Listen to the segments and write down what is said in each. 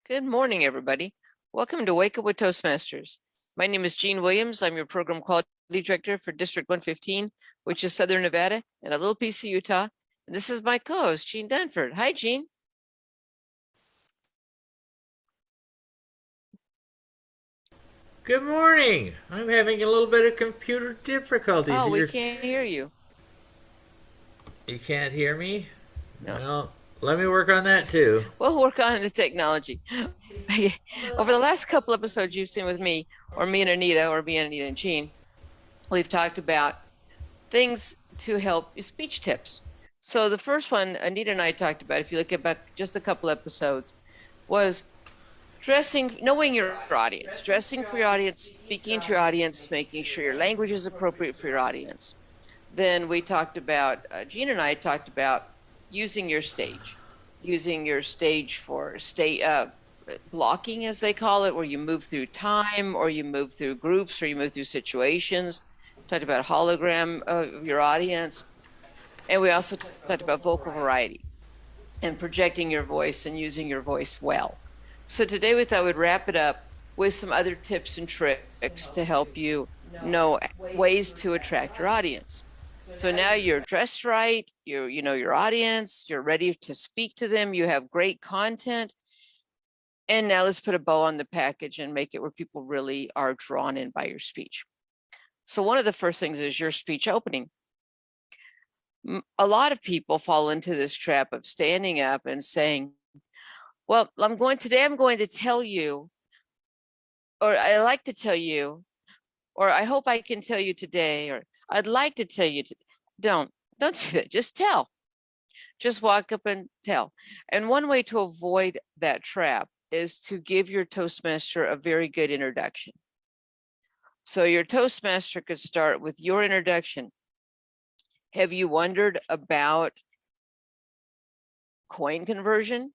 Good morning, everybody. Welcome to Wake Up with Toastmasters. My name is Jean Williams. I'm your program quality director for District 115, which is Southern Nevada and a little piece of Utah. And this is my co-host, Jean Dunford. Hi, Jean. Good morning. I'm having a little bit of computer difficulties. Oh, we can't hear you. You can't hear me? No. Well, let me work on that too. We'll work on the technology. Over the last couple episodes you've seen with me, or me and Anita, or me and Anita and Jean, we've talked about things to help you, speech tips. So the first one Anita and I talked about, if you look at back just a couple episodes, was knowing your audience, dressing for your audience, speaking to your audience, making sure your language is appropriate for your audience. Then we talked about, Jean and I talked about using your stage for blocking, as they call it, where you move through time, or you move through groups, or you move through situations. Talked about hologram of your audience. And we also talked about vocal variety and projecting your voice and using your voice well. So today we thought we'd wrap it up with some other tips and tricks to help you know ways to attract your audience. So now you're dressed right, you know your audience, you're ready to speak to them, you have great content. And now let's put a bow on the package and make it where people really are drawn in by your speech. So one of the first things is your speech opening. A lot of people fall into this trap of standing up and saying, well, I'm going to tell you, or I like to tell you, or I hope I can tell you today, or I'd like to tell you. Don't do that. Just tell. Just walk up and tell. And one way to avoid that trap is to give your Toastmaster a very good introduction. So your Toastmaster could start with your introduction. Have you wondered about coin conversion?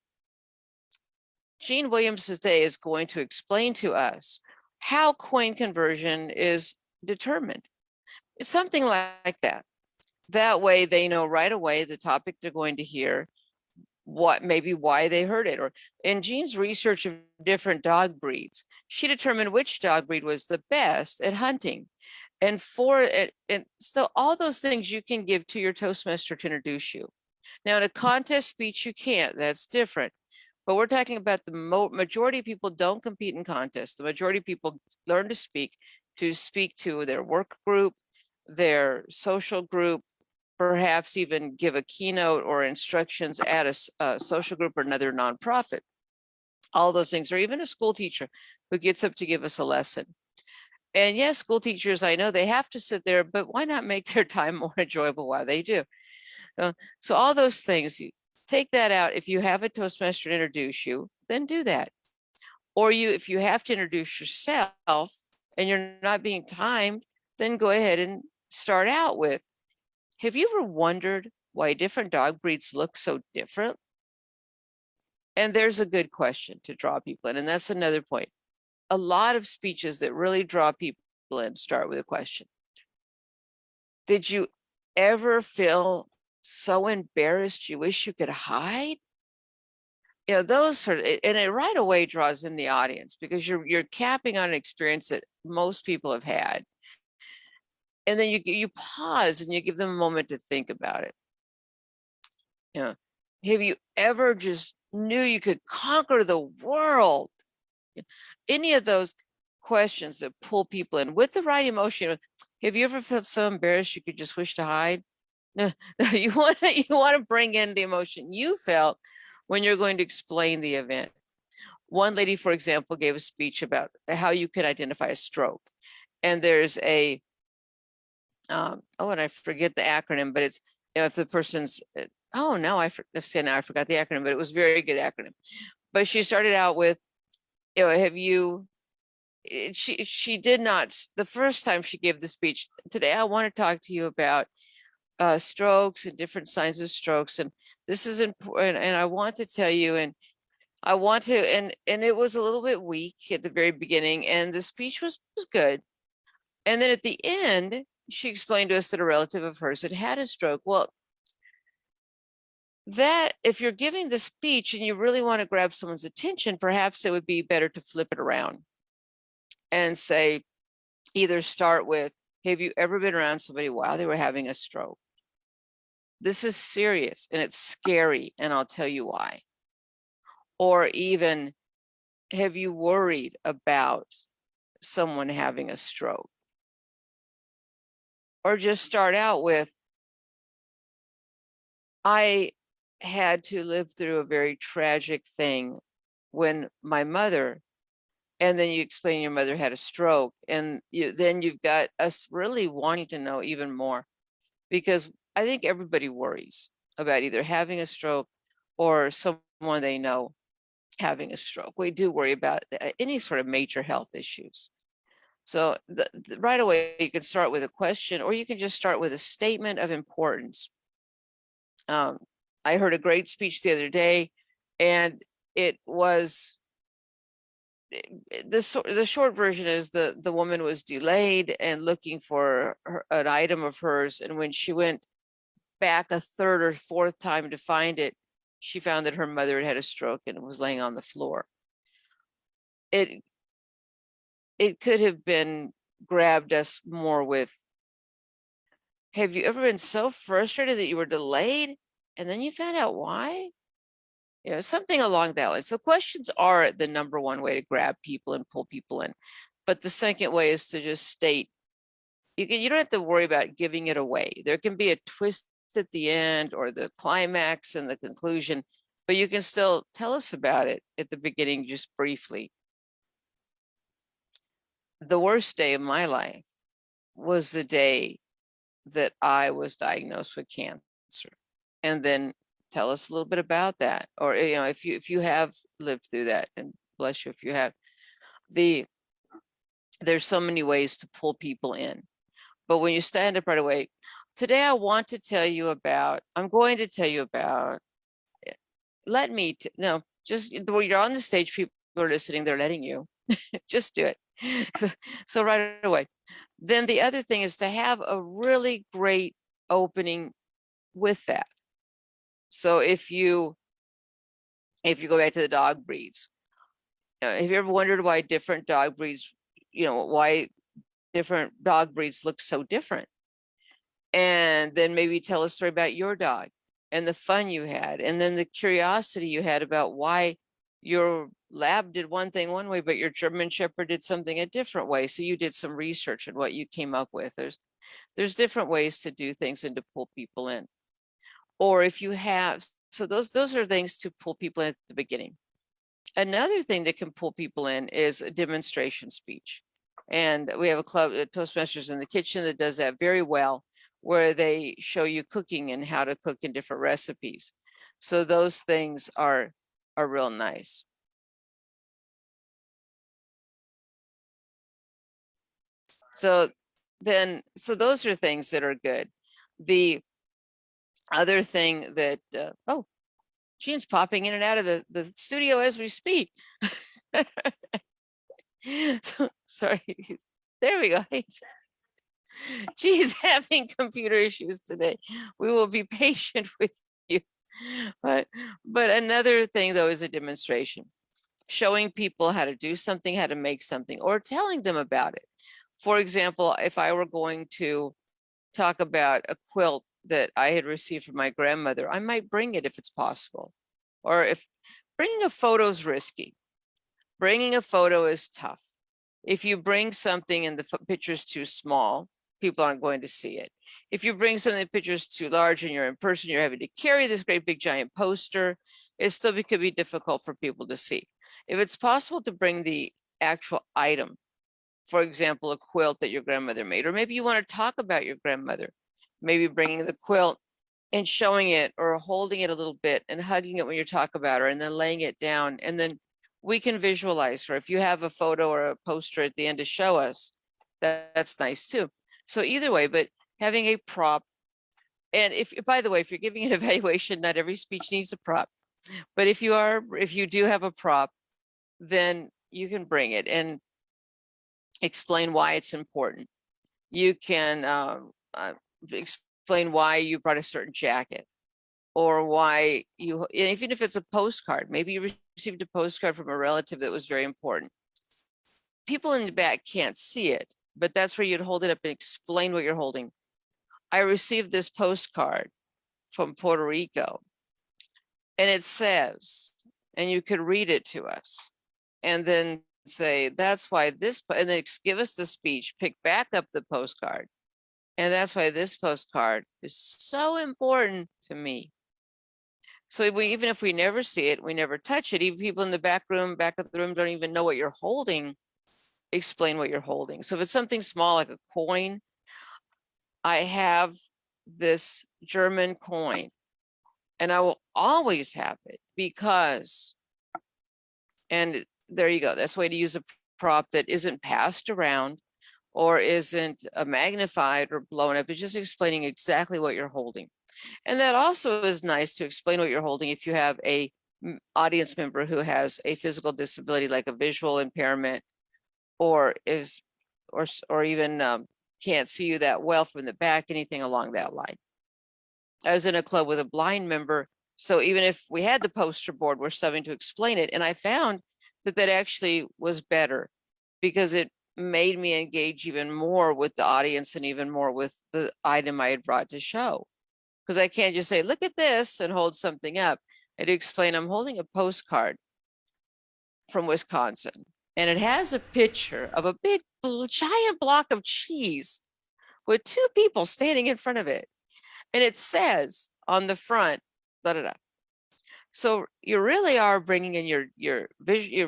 Jean Williams today is going to explain to us how coin conversion is determined. It's something like that. That way they know right away the topic they're going to hear, maybe why they heard it. Or in Jean's research of different dog breeds, she determined which dog breed was the best at hunting. And so all those things you can give to your Toastmaster to introduce you. Now, in a contest speech, you can't. That's different. But we're talking about the majority of people don't compete in contests. The majority of people learn to speak to their work group, their social group, perhaps even give a keynote or instructions at a social group or another nonprofit. All those things, or even a school teacher who gets up to give us a lesson. And yes, school teachers, I know they have to sit there, but why not make their time more enjoyable while they do? So all those things, you take that out. If you have a Toastmaster introduce you, then do that. Or if you have to introduce yourself and you're not being timed, then go ahead and start out with, have you ever wondered why different dog breeds look so different? And there's a good question to draw people in. And that's another point. A lot of speeches that really draw people in start with a question. Did you ever feel so embarrassed you wish you could hide? You know, those sort of, and it right away draws in the audience because you're capping on an experience that most people have had. And then you pause and you give them a moment to think about it. You know, have you ever just knew you could conquer the world? Any of those questions that pull people in with the right emotion. Have you ever felt so embarrassed you could just wish to hide? No, you want to bring in the emotion you felt when you're going to explain the event. One lady, for example, gave a speech about how you can identify a stroke. And there's and I forget the acronym, but it's, if the person's, now I forgot the acronym, but it was a very good acronym. But she started out with, have you, she did not, the first time she gave the speech, today I want to talk to you about strokes and different signs of strokes. And this is important. And I want to tell you, and it was a little bit weak at the very beginning, and the speech was good. And then at the end, she explained to us that a relative of hers had had a stroke. Well, that if you're giving the speech and you really want to grab someone's attention, perhaps it would be better to flip it around and say, either start with, have you ever been around somebody while they were having a stroke? This is serious and it's scary, and I'll tell you why. Or even, have you worried about someone having a stroke? Or just start out with, I had to live through a very tragic thing when my mother, and then you explain your mother had a stroke, and then you've got us really wanting to know even more, because I think everybody worries about either having a stroke or someone they know having a stroke. We do worry about any sort of major health issues. So right away, you can start with a question, or you can just start with a statement of importance. I heard a great speech the other day, and it was the short version is the woman was delayed and looking for an item of hers, and when she went back a third or fourth time to find it, she found that her mother had had a stroke and was laying on the floor. It could have been grabbed us more with, have you ever been so frustrated that you were delayed and then you found out why? Something along that line. So questions are the number one way to grab people and pull people in. But the second way is to just state, you don't have to worry about giving it away. There can be a twist at the end or the climax and the conclusion, but you can still tell us about it at the beginning, just briefly. The worst day of my life was the day that I was diagnosed with cancer. And then tell us a little bit about that. Or, if you have lived through that, and bless you if you have. There's so many ways to pull people in. But when you stand up right away, today I'm going to tell you about, no, just when you're on the stage, people are listening, they're letting you, just do it. So right away. Then the other thing is to have a really great opening with that. So if you go back to the dog breeds, have you ever wondered why different dog breeds, why different dog breeds look so different? And then maybe tell a story about your dog and the fun you had, and then the curiosity you had about why your lab did one thing one way, but your German Shepherd did something a different way. So you did some research on what you came up with. There's different ways to do things and to pull people in. Or if you have, so those are things to pull people in at the beginning. Another thing that can pull people in is a demonstration speech. And we have a club, Toastmasters in the Kitchen, that does that very well, where they show you cooking and how to cook in different recipes. So those things are real nice. So those are things that are good. The other thing that, Jean's popping in and out of the studio as we speak. So, sorry. There we go. She's having computer issues today. We will be patient with you. But another thing though is a demonstration. Showing people how to do something, how to make something, or telling them about it. For example, if I were going to talk about a quilt that I had received from my grandmother, I might bring it if it's possible. Or if bringing a photo is risky. Bringing a photo is tough. If you bring something and the picture's too small, people aren't going to see it. If you bring something the picture's too large and you're in person, you're having to carry this great big giant poster, it still could be difficult for people to see. If it's possible to bring the actual item, for example, a quilt that your grandmother made, or maybe you want to talk about your grandmother, maybe bringing the quilt and showing it or holding it a little bit and hugging it when you talk about her, and then laying it down, and then we can visualize her. If you have a photo or a poster at the end to show us, that's nice too. So either way, but having a prop. And by the way, if you're giving an evaluation, not every speech needs a prop, but if you do have a prop, then you can bring it and explain why it's important. You can explain why you brought a certain jacket. or why you, even if it's a postcard, maybe you received a postcard from a relative that was very important. People in the back can't see it, but that's where you'd hold it up and explain what you're holding. I received this postcard from Puerto Rico, and it says, and you could read it to us, and then say, that's why this, and then give us the speech, pick back up the postcard. And that's why this postcard is so important to me. So even if we never see it, we never touch it, even people in the back of the room don't even know what you're holding, explain what you're holding. So if it's something small like a coin, I have this German coin and I will always have it because, and there you go. That's a way to use a prop that isn't passed around or isn't magnified or blown up. It's just explaining exactly what you're holding. And that also is nice to explain what you're holding if you have a audience member who has a physical disability like a visual impairment or is or even can't see you that well from the back, anything along that line. I was in a club with a blind member, so even if we had the poster board, we're starting to explain it, and I found that that actually was better because it made me engage even more with the audience and even more with the item I had brought to show. Because I can't just say, look at this and hold something up. I'd explain, I'm holding a postcard from Wisconsin, and it has a picture of a big, giant block of cheese with two people standing in front of it. And it says on the front, da da da. So you really are bringing in your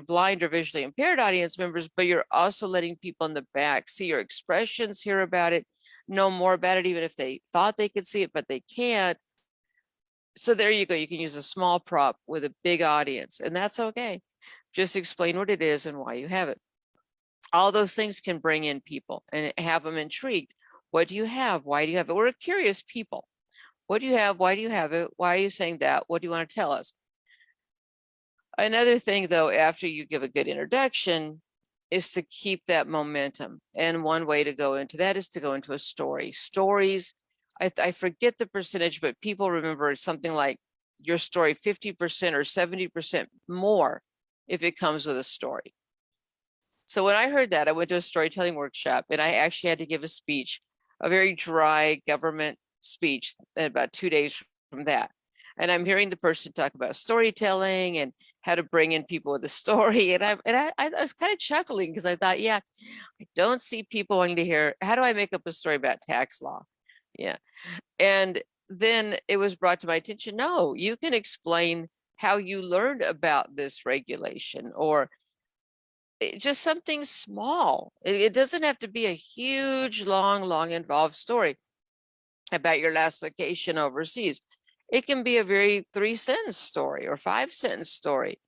blind or visually impaired audience members, but you're also letting people in the back see your expressions, hear about it, know more about it, even if they thought they could see it, but they can't. So there you go. You can use a small prop with a big audience, and that's okay. Just explain what it is and why you have it. All those things can bring in people and have them intrigued. What do you have? Why do you have it? We're curious people. What do you have? Why do you have it? Why are you saying that? What do you want to tell us? Another thing, though, after you give a good introduction, is to keep that momentum. And one way to go into that is to go into a story. Stories, I forget the percentage, but people remember something like your story 50% or 70% more if it comes with a story. So when I heard that, I went to a storytelling workshop and I actually had to give a speech, a very dry government speech, about 2 days from that. And I'm hearing the person talk about storytelling and how to bring in people with a story. And I was kind of chuckling because I thought, yeah, I don't see people wanting to hear, how do I make up a story about tax law? Yeah. And then it was brought to my attention, no, you can explain how you learned about this regulation or just something small. It doesn't have to be a huge, long involved story about your last vacation overseas. It can be a very 3-sentence story or 5-sentence story.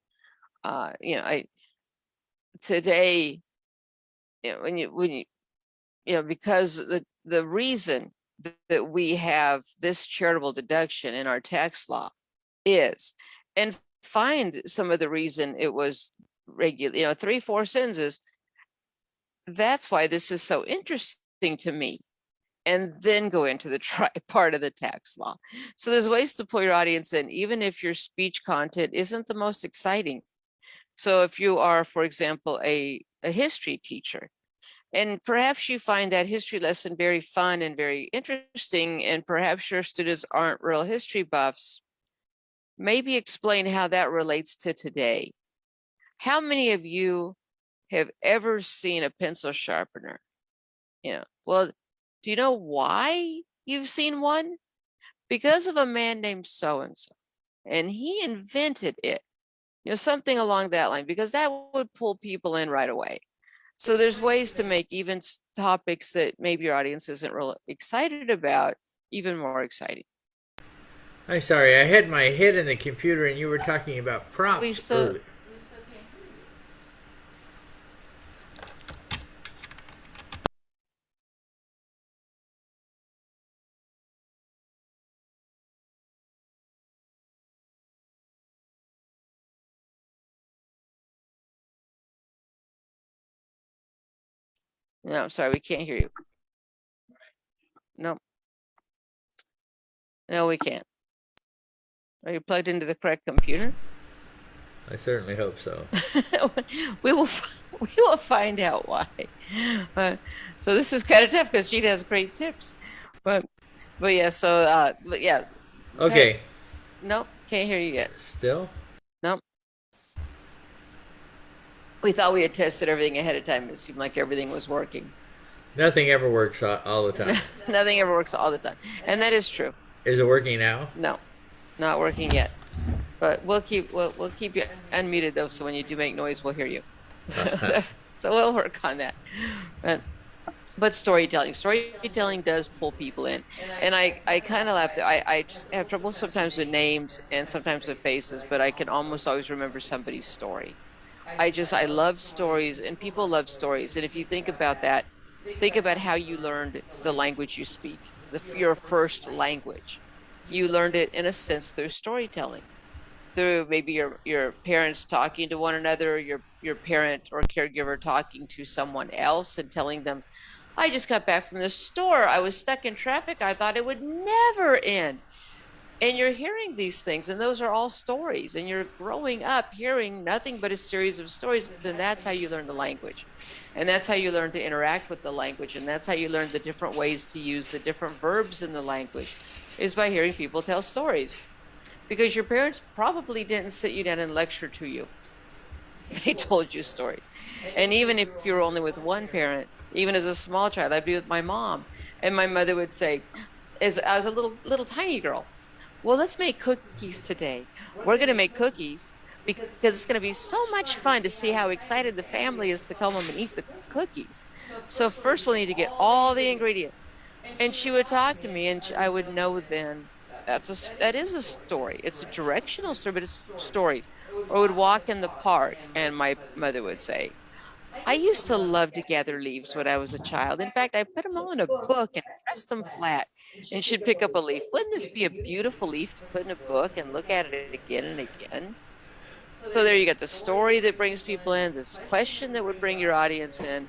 Today, because the reason that we have this charitable deduction in our tax law is, and find some of the reason it was regular, 3-4 sentences. That's why this is so interesting to me. And then go into the part of the tax law. So there's ways to pull your audience in, even if your speech content isn't the most exciting. So if you are, for example, a history teacher, and perhaps you find that history lesson very fun and very interesting, and perhaps your students aren't real history buffs, maybe explain how that relates to today. How many of you have ever seen a pencil sharpener? Well, do you know why you've seen one? Because of a man named so-and-so. And he invented it, something along that line, because that would pull people in right away. So there's ways to make even topics that maybe your audience isn't real excited about even more exciting. I'm sorry, I had my head in the computer and you were talking about prompts earlier. No, I'm sorry, we can't hear you. No, we can't. Are you plugged into the correct computer? I certainly hope so. we will we will find out why. So this is kind of tough because Gina has great tips, but yeah. So but yeah. Okay. Nope, can't hear you yet. Still? Nope. We thought we had tested everything ahead of time. It seemed like everything was working. Nothing ever works all the time. Nothing ever works all the time, and that is true. Is it working now? No, not working yet. But we'll keep you unmuted though, so when you do make noise, we'll hear you. So we'll work on that. But storytelling does pull people in, and I kind of laugh. I just have trouble sometimes with names and sometimes with faces, but I can almost always remember somebody's story. I love stories, and people love stories. And if you think about that, think about how you learned the language you speak, your first language. You learned it in a sense through storytelling, through maybe your parents talking to one another, your parent or caregiver talking to someone else and telling them, I just got back from the store. I was stuck in traffic. I thought it would never end. And you're hearing these things, and those are all stories, and you're growing up hearing nothing but a series of stories. Then that's how you learn the language, and that's how you learn to interact with the language, and that's how you learn the different ways to use the different verbs in the language, is by hearing people tell stories. Because your parents probably didn't sit you down and lecture to you. They told you stories. And even if you're only with one parent, even as a small child, I'd be with my mom, and my mother would say, as I was a little tiny girl, well, let's make cookies today. We're going to make cookies because it's going to be so much fun to see how excited the family is to come home and eat the cookies. So first we'll need to get all the ingredients. And she would talk to me, and I would know then that is a story. It's a directional story, but it's a story. Or would walk in the park, and my mother would say, I used to love to gather leaves when I was a child. In fact, I put them all in a book and pressed them flat. And she'd pick up a leaf. Wouldn't this be a beautiful leaf to put in a book and look at it again and again? So there you got the story that brings people in, this question that would bring your audience in.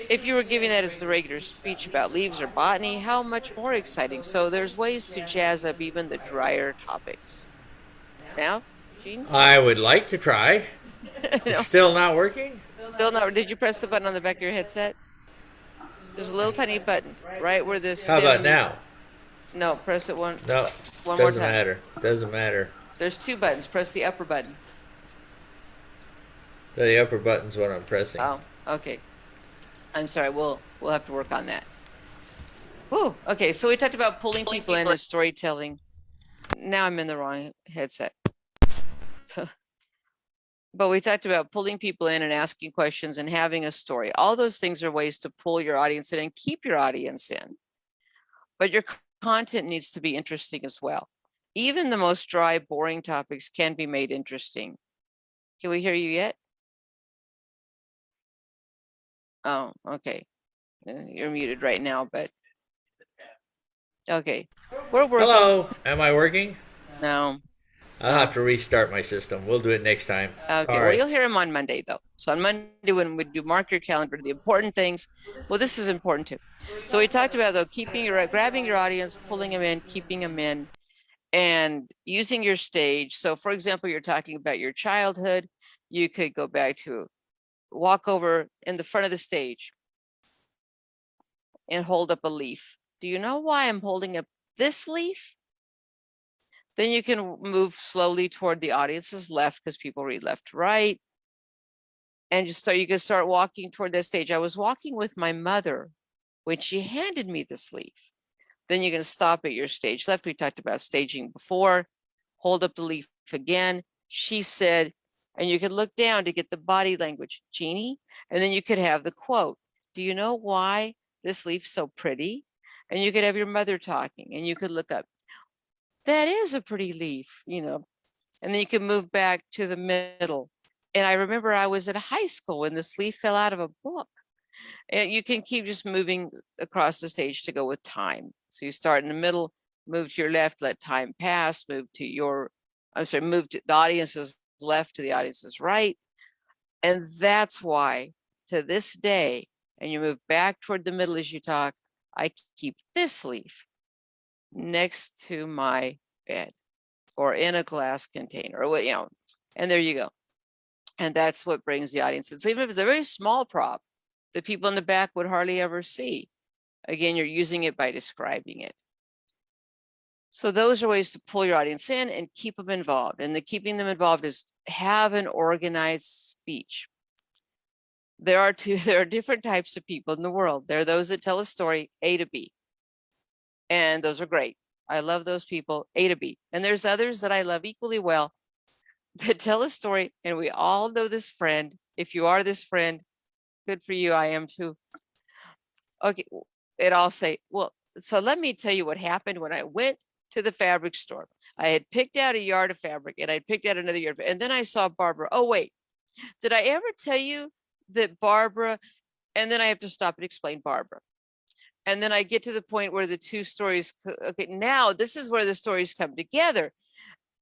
If you were giving that as the regular speech about leaves or botany, how much more exciting. So there's ways to jazz up even the drier topics. Now, Gene? I would like to try. No. It's still not working? Still not. Did you press the button on the back of your headset? There's a little tiny button right where this. How about now? No, press it one. No, one more doesn't time. matter. Doesn't matter. There's two buttons. Press the upper button. The upper button's what I'm pressing. Oh, okay. I'm sorry. We'll have to work on that. Whoa. Okay. So we talked about pulling people in and storytelling. Now I'm in the wrong headset. But we talked about pulling people in and asking questions and having a story. All those things are ways to pull your audience in and keep your audience in. But your content needs to be interesting as well. Even the most dry, boring topics can be made interesting. Can we hear you yet? Oh, okay. You're muted right now, but okay. We're working. Hello, am I working? No. I'll have to restart my system. We'll do it next time. Okay, well, you'll hear him on Monday, though. So on Monday, when we do mark your calendar, the important things, well, this is important too. So we talked about, though, grabbing your audience, pulling them in, keeping them in, and using your stage. So, for example, you're talking about your childhood. You could go back to walk over in the front of the stage and hold up a leaf. Do you know why I'm holding up this leaf? Then you can move slowly toward the audience's left, because people read left to right. And you can start walking toward that stage. I was walking with my mother when she handed me this leaf. Then you can stop at your stage left. We talked about staging before. Hold up the leaf again. She said, and you could look down to get the body language, Jeannie. And then you could have the quote. Do you know why this leaf's so pretty? And you could have your mother talking, and you could look up. That is a pretty leaf, you know. And then you can move back to the middle. And I remember I was in high school when this leaf fell out of a book. And you can keep just moving across the stage to go with time. So you start in the middle, move to your left, let time pass, move to the audience's left to the audience's right. And that's why to this day, and you move back toward the middle as you talk, I keep this leaf next to my bed. or in a glass container, or what, and there you go. And that's what brings the audience in. So even if it's a very small prop, the people in the back would hardly ever see. Again, you're using it by describing it. So those are ways to pull your audience in and keep them involved. And the keeping them involved is have an organized speech. There are different types of people in the world. There are those that tell a story A to B. And those are great. I love those people, A to B. And there's others that I love equally well that tell a story, and we all know this friend. If you are this friend, good for you. I am too. Okay, and I'll say, well, so let me tell you what happened when I went to the fabric store. I had picked out a yard of fabric, and I'd picked out another yard, and then I saw Barbara. Oh, wait, did I ever tell you that Barbara? And then I have to stop and explain Barbara. And then I get to the point where the two stories, okay, now this is where the stories come together.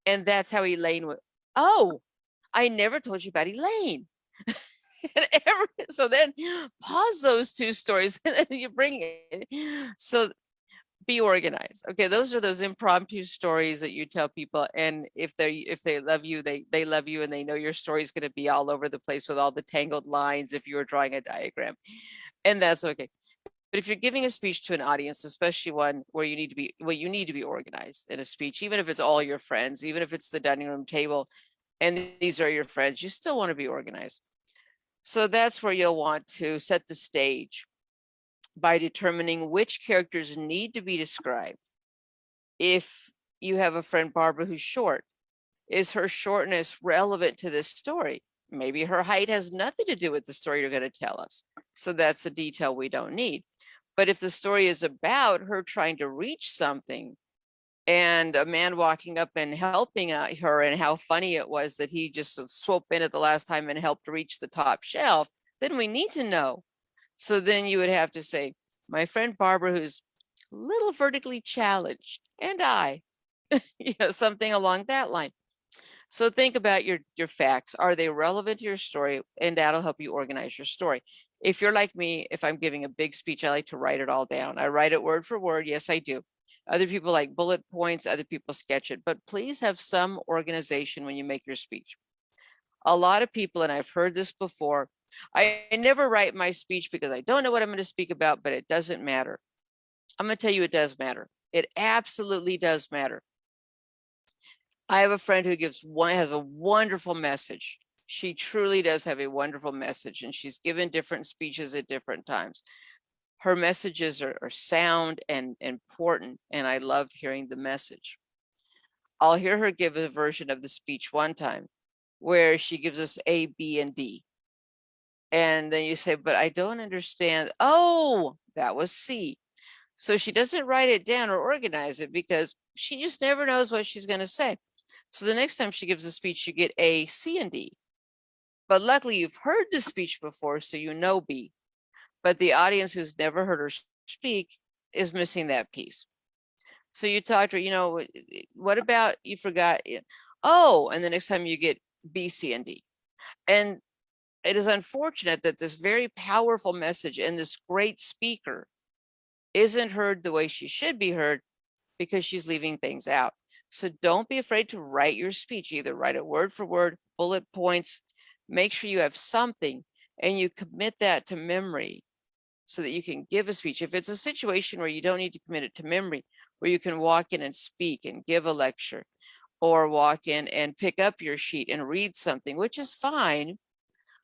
And that's how Elaine went, oh, I never told you about Elaine. So then pause those two stories and then you bring it. So be organized. Okay, those are those impromptu stories that you tell people. And if they love you, they love you, and they know your story is going to be all over the place with all the tangled lines if you were drawing a diagram. And that's okay. But if you're giving a speech to an audience, especially one where you need to be organized in a speech, even if it's all your friends, even if it's the dining room table, and these are your friends, you still want to be organized. So that's where you'll want to set the stage by determining which characters need to be described. If you have a friend, Barbara, who's short, is her shortness relevant to this story? Maybe her height has nothing to do with the story you're going to tell us. So that's a detail we don't need. But if the story is about her trying to reach something and a man walking up and helping her, and how funny it was that he just swooped in at the last time and helped reach the top shelf, then we need to know. So then you would have to say, my friend Barbara, who's a little vertically challenged, and I, something along that line. So think about your facts. Are they relevant to your story? And that'll help you organize your story. If you're like me, if I'm giving a big speech, I like to write it all down. I write it word for word. Yes, I do. Other people like bullet points, other people sketch it, but please have some organization when you make your speech. A lot of people, and I've heard this before, I never write my speech because I don't know what I'm going to speak about, but it doesn't matter. I'm going to tell you it does matter. It absolutely does matter. I have a friend who has a wonderful message. She truly does have a wonderful message, and she's given different speeches at different times. Her messages are sound and important, and I love hearing the message. I'll hear her give a version of the speech one time where she gives us A, B, and D. And then you say, but I don't understand. Oh, that was C. So she doesn't write it down or organize it because she just never knows what she's going to say. So the next time she gives a speech, you get A, C, and D. But luckily you've heard the speech before, so you know B. But the audience who's never heard her speak is missing that piece. So you talk to her, what about you forgot? Oh, and the next time you get B, C, and D. And it is unfortunate that this very powerful message and this great speaker isn't heard the way she should be heard because she's leaving things out. So don't be afraid to write your speech. Either write it word for word, bullet points, make sure you have something and you commit that to memory so that you can give a speech. If it's a situation where you don't need to commit it to memory, where you can walk in and speak and give a lecture, or walk in and pick up your sheet and read something, which is fine,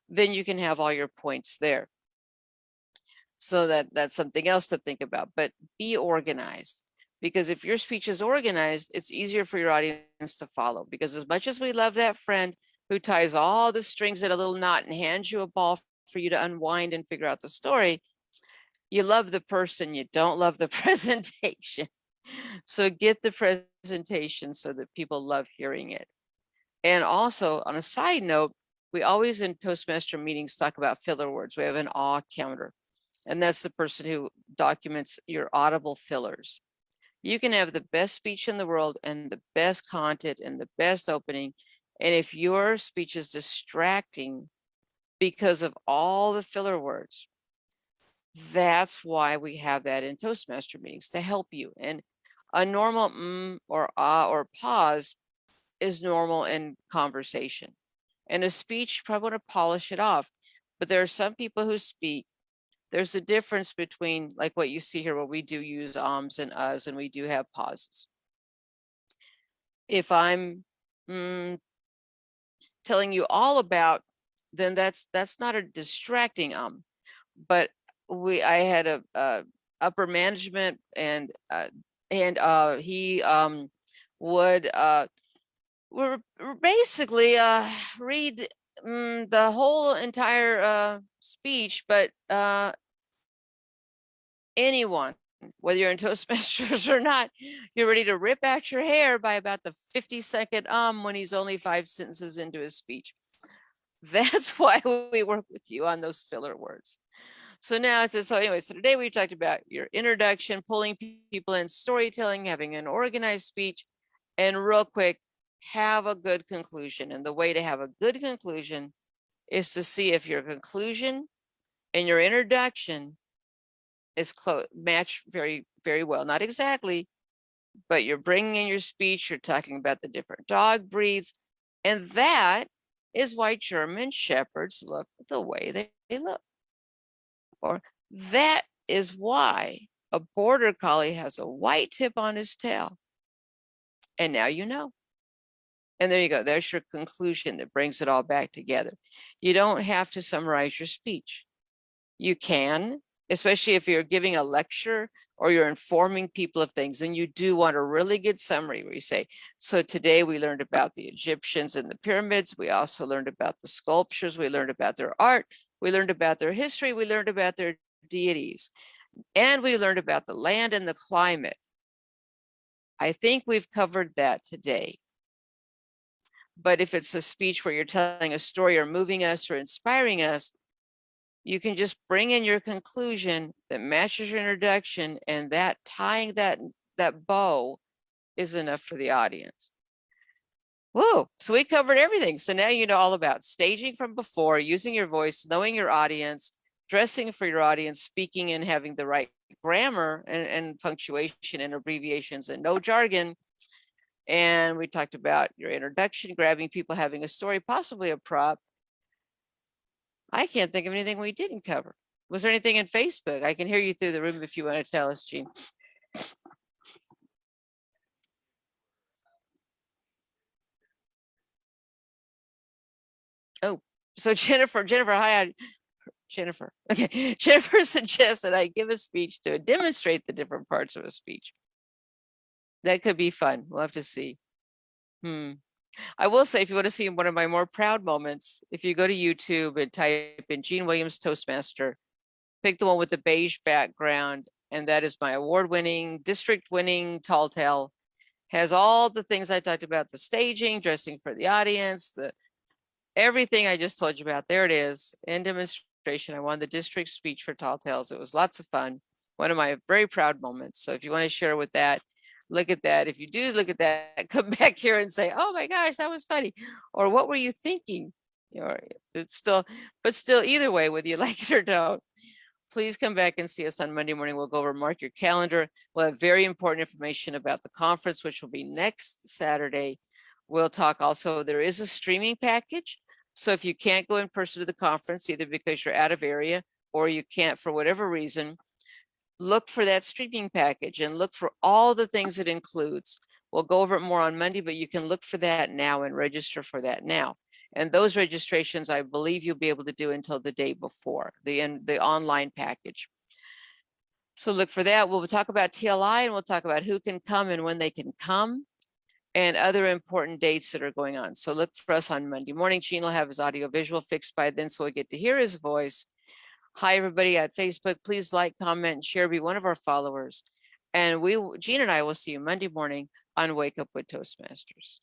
then you can have all your points there. So that's something else to think about, but be organized. Because if your speech is organized, it's easier for your audience to follow. Because as much as we love that friend who ties all the strings in a little knot and hands you a ball for you to unwind and figure out the story, you love the person, you don't love the presentation. So get the presentation so that people love hearing it. And also, on a side note, we always in Toastmaster meetings talk about filler words. We have an awe counter, and that's the person who documents your audible fillers. You can have the best speech in the world and the best content and the best opening. And if your speech is distracting because of all the filler words, that's why we have that in Toastmaster meetings, to help you. And a normal or ah or pause is normal in conversation. And a speech, you probably want to polish it off. But there are some people who speak. There's a difference between like what you see here, where we do use ums and uhs, and we do have pauses. If I'm telling you all about, then that's not a distracting but I had a upper management, and he would basically read the whole entire speech, but anyone, whether you're in Toastmasters or not, you're ready to rip out your hair by about the 50-second when he's only 5 sentences into his speech. That's why we work with you on those filler words. So now it says, so anyway, so today we talked about your introduction, pulling people in, storytelling, having an organized speech, and real quick, have a good conclusion. And the way to have a good conclusion is to see if your conclusion and your introduction is match very, very well. Not exactly, but you're bringing in your speech, you're talking about the different dog breeds. And that is why German Shepherds look the way they look. Or that is why a Border Collie has a white tip on his tail. And now you know. And there you go. There's your conclusion that brings it all back together. You don't have to summarize your speech. You can, especially if you're giving a lecture or you're informing people of things, and you do want a really good summary where you say, so today we learned about the Egyptians and the pyramids. We also learned about the sculptures. We learned about their art. We learned about their history. We learned about their deities. And we learned about the land and the climate. I think we've covered that today. But if it's a speech where you're telling a story or moving us or inspiring us, you can just bring in your conclusion that matches your introduction, and that tying that bow is enough for the audience. Whoa, so we covered everything. So now you know all about staging from before, using your voice, knowing your audience, dressing for your audience, speaking and having the right grammar and punctuation and abbreviations and no jargon. And we talked about your introduction, grabbing people, having a story, possibly a prop. I can't think of anything we didn't cover. Was there anything in Facebook? I can hear you through the room if you want to tell us, Jean. Oh, so Jennifer, hi, Jennifer. Okay, Jennifer suggests that I give a speech to demonstrate the different parts of a speech. That could be fun. We'll have to see. I will say, if you want to see one of my more proud moments, if you go to YouTube and type in Gene Williams Toastmaster, pick the one with the beige background, and that is my award-winning, district-winning tall tale. Has all the things I talked about: the staging, dressing for the audience, everything I just told you about. There it is in demonstration. I won the district speech for tall tales. It was lots of fun. One of my very proud moments. So if you want to share with that, look at that. If you do look at that, come back here and say, oh my gosh, that was funny. Or what were you thinking? It's still, but still, either way, whether you like it or don't, please come back and see us on Monday morning. We'll go over, mark your calendar. We'll have very important information about the conference, which will be next Saturday. We'll talk also, there is a streaming package. So if you can't go in person to the conference, either because you're out of area or you can't for whatever reason, look for that streaming package and look for all the things it includes. We'll go over it more on Monday, but you can look for that now and register for that now. And those registrations, I believe you'll be able to do until the day before, the online package. So look for that. We'll talk about TLI, and we'll talk about who can come and when they can come, and other important dates that are going on. So look for us on Monday morning. Gene will have his audio visual fixed by then, so we'll get to hear his voice. Hi, everybody at Facebook. Please like, comment, and share. Be one of our followers. And Gene and I will see you Monday morning on Wake Up with Toastmasters.